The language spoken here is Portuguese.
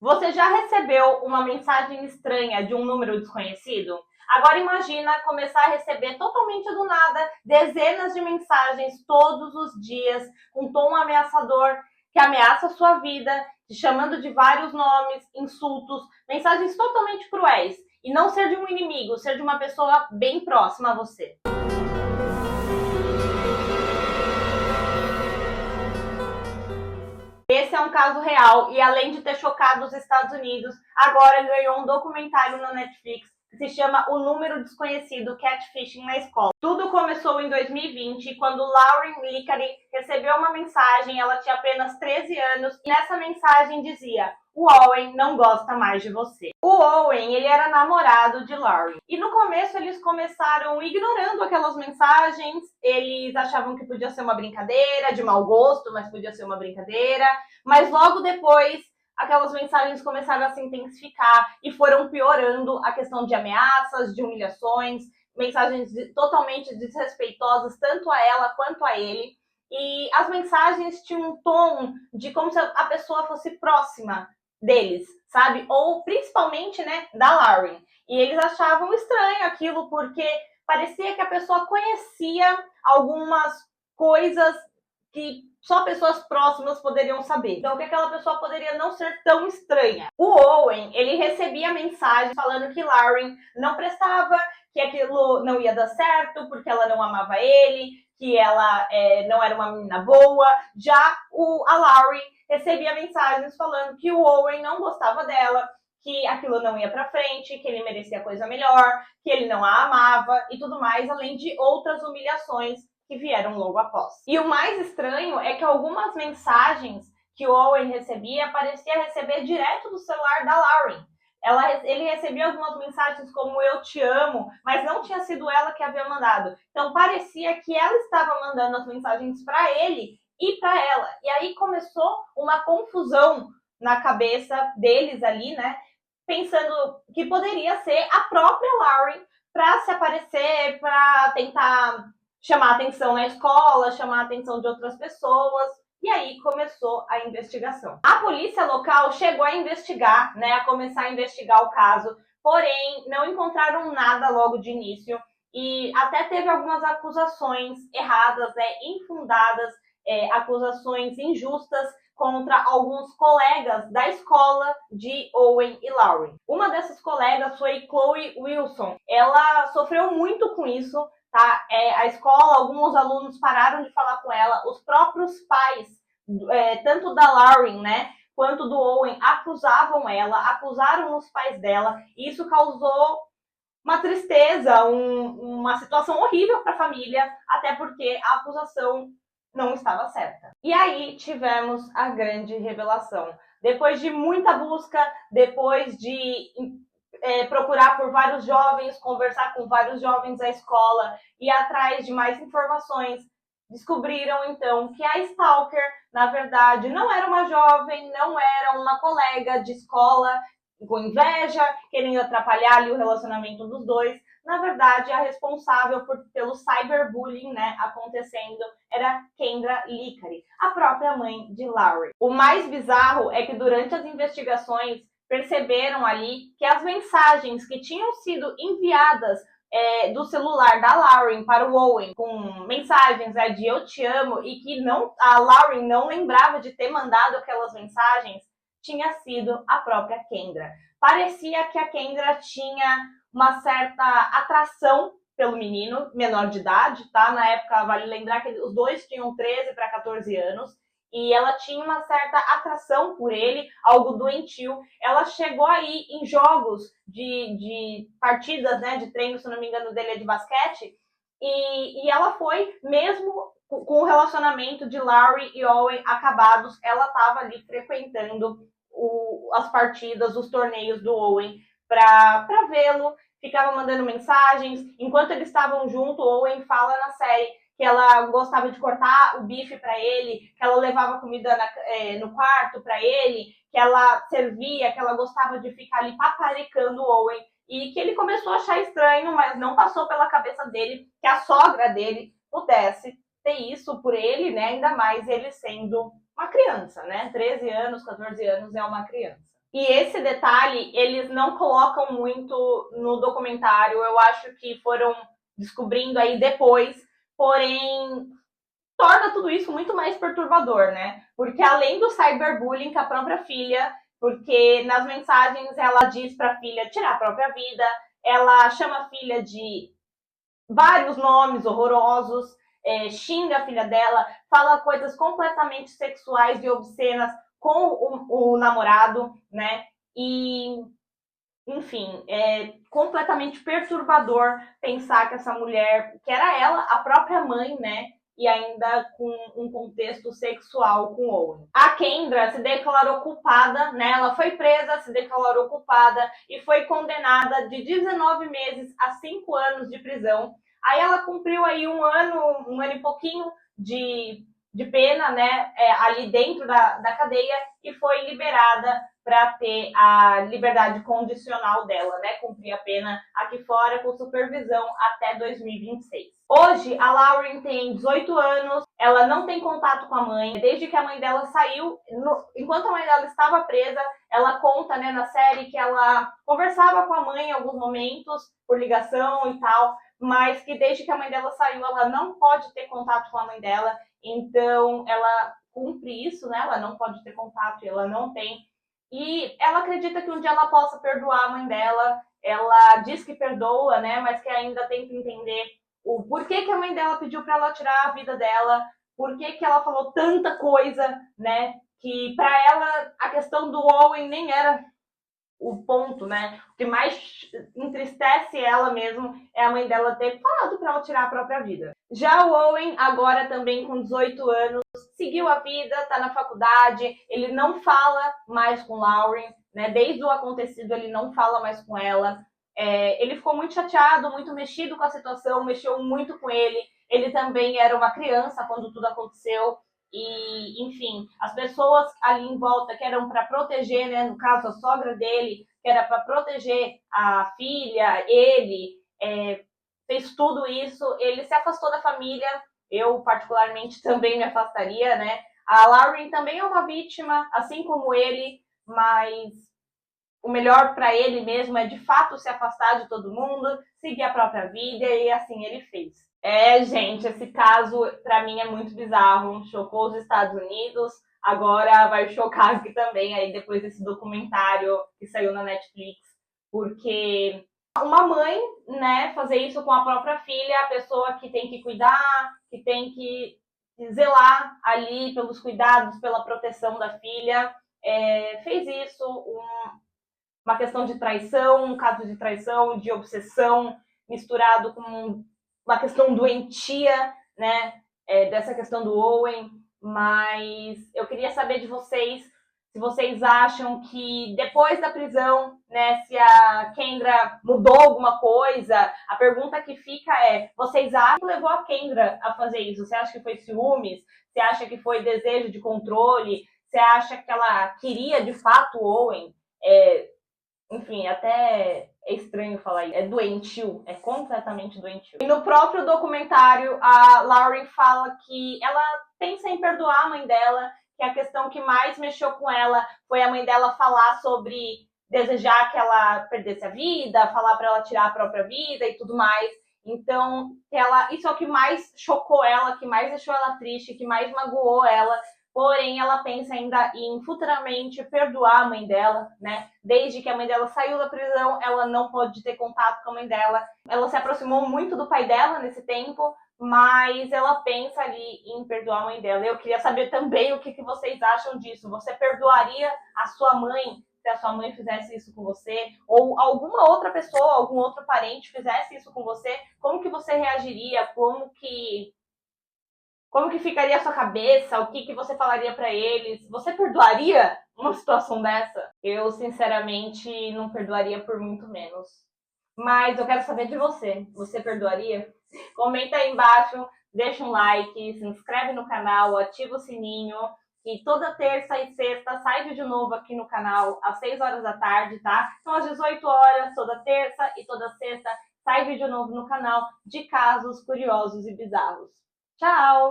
Você já recebeu uma mensagem estranha de um número desconhecido? Agora imagina começar a receber totalmente do nada dezenas de mensagens todos os dias, com tom ameaçador, que ameaça a sua vida, te chamando de vários nomes, insultos, mensagens totalmente cruéis. E não ser de um inimigo, ser de uma pessoa bem próxima a você. Esse é um caso real e, além de ter chocado os Estados Unidos, agora ganhou um documentário na Netflix que se chama O Número Desconhecido, Catfishing na Escola. Tudo começou em 2020, quando Lauren Licari recebeu uma mensagem, ela tinha apenas 13 anos, e nessa mensagem dizia: o Owen não gosta mais de você. O Owen, ele era namorado de Lauren. E no começo eles começaram ignorando aquelas mensagens, eles achavam que podia ser uma brincadeira, de mau gosto, mas podia ser uma brincadeira. Mas logo depois, aquelas mensagens começaram a se intensificar e foram piorando a questão de ameaças, de humilhações, mensagens totalmente desrespeitosas, tanto a ela quanto a ele. E as mensagens tinham um tom de como se a pessoa fosse próxima deles, sabe? Ou principalmente, né, da Lauren. E eles achavam estranho aquilo porque parecia que a pessoa conhecia algumas coisas que só pessoas próximas poderiam saber. Então, que aquela pessoa poderia não ser tão estranha. O Owen, ele recebia mensagem falando que Lauren não prestava, que aquilo não ia dar certo, porque ela não amava ele, que ela não era uma menina boa. Já a Lauren recebia mensagens falando que o Owen não gostava dela, que aquilo não ia para frente, que ele merecia coisa melhor, que ele não a amava e tudo mais, além de outras humilhações que vieram logo após. E o mais estranho é que algumas mensagens que o Owen recebia parecia receber direto do celular da Lauren. Ele recebia algumas mensagens como eu te amo, mas não tinha sido ela que havia mandado. Então parecia que ela estava mandando as mensagens para ele e para ela. E aí começou uma confusão na cabeça deles ali, né? Pensando que poderia ser a própria Lauren para se aparecer, para tentar chamar atenção na escola, chamar a atenção de outras pessoas. E aí começou a investigação. A polícia local chegou a investigar, né, a começar a investigar o caso, porém não encontraram nada logo de início e até teve algumas acusações erradas, né, infundadas, acusações injustas contra alguns colegas da escola de Owen e Lauren. Uma dessas colegas foi Chloe Wilson. Ela sofreu muito com isso, tá? A escola, alguns alunos pararam de falar com ela, os próprios pais, tanto da Lauren, né, quanto do Owen, acusaram os pais dela, e isso causou uma tristeza, uma situação horrível para a família, até porque a acusação não estava certa. E aí tivemos a grande revelação. Depois de muita busca, depois de procurar por vários jovens, conversar com vários jovens da escola e atrás de mais informações, descobriram então que a Stalker, na verdade, não era uma jovem, não era uma colega de escola com inveja, querendo atrapalhar ali o relacionamento dos dois. Na verdade, a responsável pelo cyberbullying, né, acontecendo era Kendra Licari, a própria mãe de Lauren. O mais bizarro é que durante as investigações perceberam ali que as mensagens que tinham sido enviadas do celular da Lauren para o Owen, com mensagens de eu te amo, e que a Lauren não lembrava de ter mandado aquelas mensagens, tinha sido a própria Kendra. Parecia que a Kendra tinha uma certa atração pelo menino, menor de idade, tá? Na época, vale lembrar que os dois tinham 13 para 14 anos, e ela tinha uma certa atração por ele, algo doentio. Ela chegou aí em jogos de partidas, né, de treino, se não me engano, dele é de basquete, e ela foi, mesmo com o relacionamento de Lauren e Owen acabados, ela estava ali frequentando as partidas, os torneios do Owen para vê-lo, ficava mandando mensagens. Enquanto eles estavam juntos, o Owen fala na série que ela gostava de cortar o bife para ele, que ela levava comida no quarto para ele, que ela servia, que ela gostava de ficar ali paparicando o Owen, e que ele começou a achar estranho, mas não passou pela cabeça dele que a sogra dele pudesse ter isso por ele, né? Ainda mais ele sendo uma criança, né? 13 anos, 14 anos é uma criança. E esse detalhe eles não colocam muito no documentário, eu acho que foram descobrindo aí depois, porém torna tudo isso muito mais perturbador, né? Porque além do cyberbullying com a própria filha, porque nas mensagens ela diz para a filha tirar a própria vida, ela chama a filha de vários nomes horrorosos, xinga a filha dela, fala coisas completamente sexuais e obscenas com o namorado, né? E, enfim, é completamente perturbador pensar que essa mulher, que era ela, a própria mãe, né? E ainda com um contexto sexual com o Owen. A Kendra se declarou culpada, né? Ela foi presa, se declarou culpada e foi condenada de 19 meses a 5 anos de prisão. Aí ela cumpriu aí um ano e pouquinho de pena, né? Ali dentro da cadeia e foi liberada para ter a liberdade condicional dela, né? Cumprir a pena aqui fora com supervisão até 2026. Hoje, a Lauren tem 18 anos, ela não tem contato com a mãe, desde que a mãe dela saiu, enquanto a mãe dela estava presa, ela conta, né, na série que ela conversava com a mãe em alguns momentos, por ligação e tal, mas que desde que a mãe dela saiu, ela não pode ter contato com a mãe dela, então ela cumpre isso, né, ela não pode ter contato e ela não tem. E ela acredita que um dia ela possa perdoar a mãe dela, ela diz que perdoa, né, mas que ainda tem que entender o porquê que a mãe dela pediu para ela tirar a vida dela, porquê que ela falou tanta coisa, né, que para ela a questão do Owen nem era o ponto, né? O que mais entristece ela mesmo é a mãe dela ter falado para ela tirar a própria vida. Já o Owen, agora também com 18 anos, seguiu a vida, tá na faculdade, ele não fala mais com Lauren, né? Desde o acontecido ele não fala mais com ela. Ele ficou muito chateado, muito mexido com a situação, mexeu muito com ele. Ele também era uma criança quando tudo aconteceu. E, enfim, as pessoas ali em volta que eram para proteger, né, no caso a sogra dele, que era para proteger a filha, ele fez tudo isso, ele se afastou da família, eu particularmente também me afastaria, né? A Lauren também é uma vítima, assim como ele, mas o melhor para ele mesmo é de fato se afastar de todo mundo, seguir a própria vida e assim ele fez. Gente, esse caso para mim é muito bizarro, chocou os Estados Unidos, agora vai chocar aqui também aí depois desse documentário que saiu na Netflix, porque uma mãe, né, fazer isso com a própria filha, a pessoa que tem que cuidar, que tem que zelar ali pelos cuidados, pela proteção da filha, fez isso, uma questão de traição, um caso de traição, de obsessão, misturado com uma questão doentia, né? Dessa questão do Owen. Mas eu queria saber de vocês se vocês acham que depois da prisão, né, se a Kendra mudou alguma coisa. A pergunta que fica é: vocês acham que levou a Kendra a fazer isso? Você acha que foi ciúmes? Você acha que foi desejo de controle? Você acha que ela queria de fato o Owen? Enfim, até é estranho falar isso. É doentio, é completamente doentio. E no próprio documentário, a Lauren fala que ela pensa em perdoar a mãe dela, que a questão que mais mexeu com ela foi a mãe dela falar sobre desejar que ela perdesse a vida, falar para ela tirar a própria vida e tudo mais. Então, isso é o que mais chocou ela, que mais deixou ela triste, que mais magoou ela. Porém, ela pensa ainda em futuramente perdoar a mãe dela, né? Desde que a mãe dela saiu da prisão, ela não pôde ter contato com a mãe dela. Ela se aproximou muito do pai dela nesse tempo, mas ela pensa ali em perdoar a mãe dela. Eu queria saber também o que vocês acham disso. Você perdoaria a sua mãe se a sua mãe fizesse isso com você? Ou alguma outra pessoa, algum outro parente fizesse isso com você? Como que você reagiria? Como que ficaria a sua cabeça? O que você falaria para eles? Você perdoaria uma situação dessa? Eu, sinceramente, não perdoaria por muito menos. Mas eu quero saber de você. Você perdoaria? Comenta aí embaixo, deixa um like, se inscreve no canal, ativa o sininho. E toda terça e sexta sai vídeo novo aqui no canal às 6 horas da tarde, tá? Então às 18 horas, toda terça e toda sexta, sai vídeo novo no canal de casos curiosos e bizarros. Tchau!